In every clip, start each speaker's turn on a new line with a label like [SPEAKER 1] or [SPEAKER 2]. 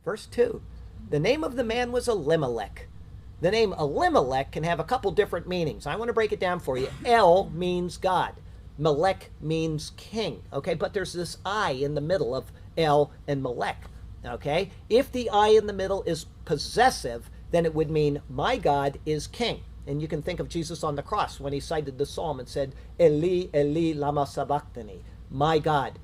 [SPEAKER 1] Verse 2. The name of the man was Elimelech. The name Elimelech can have a couple different meanings. I want to break it down for you. El means God. Melech means king. Okay, but there's this I in the middle of El and Melech. Okay, if the I in the middle is possessive, then it would mean my God is king. And you can think of Jesus on the cross when he cited the psalm and said, Eli, Eli, lama sabachthani. My God,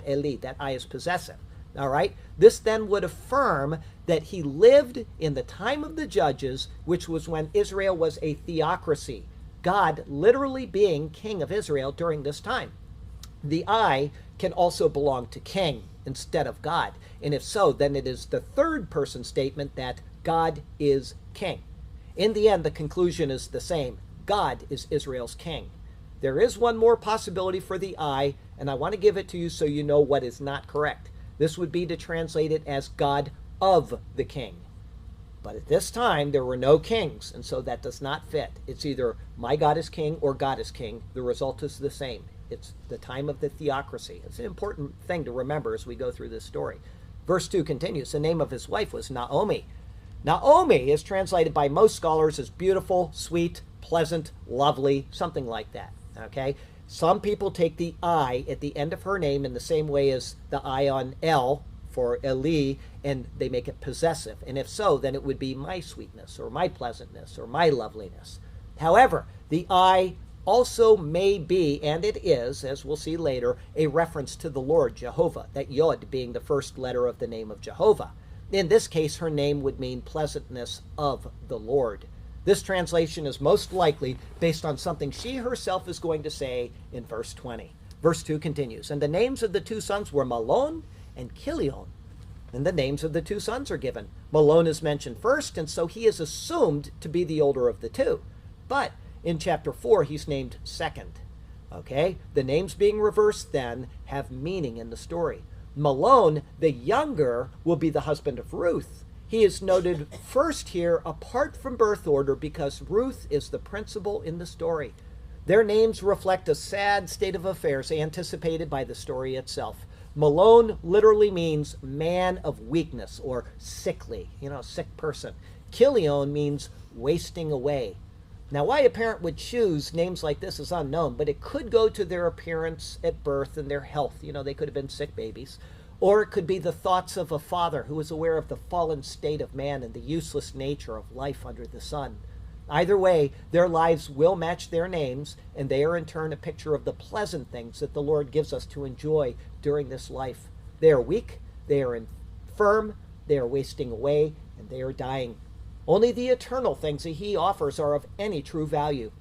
[SPEAKER 1] Eli. That I is possessive. All right, this then would affirm that he lived in the time of the judges, which was when Israel was a theocracy. God literally being king of Israel during this time. The I can also belong to king instead of God. And if so, then it is the third person statement that God is king. In the end, the conclusion is the same. God is Israel's king. There is one more possibility for the I, and I want to give it to you so you know what is not correct. This would be to translate it as God of the king. But at this time, there were no kings, and so that does not fit. It's either my God is king or God is king. The result is the same. It's the time of the theocracy. It's an important thing to remember as we go through this story. Verse 2 continues. The name of his wife was Naomi. Naomi is translated by most scholars as beautiful, sweet, pleasant, lovely, something like that. Okay? Some people take the I at the end of her name in the same way as the I on El for Eli, and they make it possessive. And if so, then it would be my sweetness or my pleasantness or my loveliness. However, the I also may be, and it is, as we'll see later, a reference to the Lord, Jehovah, that Yod being the first letter of the name of Jehovah. In this case, her name would mean pleasantness of the Lord. This translation is most likely based on something she herself is going to say in verse 20. Verse 2 continues, and the names of the two sons were Malone and Killion. And the names of the two sons are given. Malone is mentioned first, and so he is assumed to be the older of the two. But in chapter 4, he's named second. Okay? The names being reversed then have meaning in the story. Malone, the younger, will be the husband of Ruth. He is noted first here apart from birth order because Ruth is the principal in the story. Their names reflect a sad state of affairs anticipated by the story itself. Malone literally means man of weakness or sickly, sick person. Killion means wasting away. Now, why a parent would choose names like this is unknown, but it could go to their appearance at birth and their health. They could have been sick babies. Or it could be the thoughts of a father who is aware of the fallen state of man and the useless nature of life under the sun. Either way, their lives will match their names, and they are in turn a picture of the pleasant things that the Lord gives us to enjoy during this life. They are weak, they are infirm, they are wasting away, and they are dying. Only the eternal things that he offers are of any true value.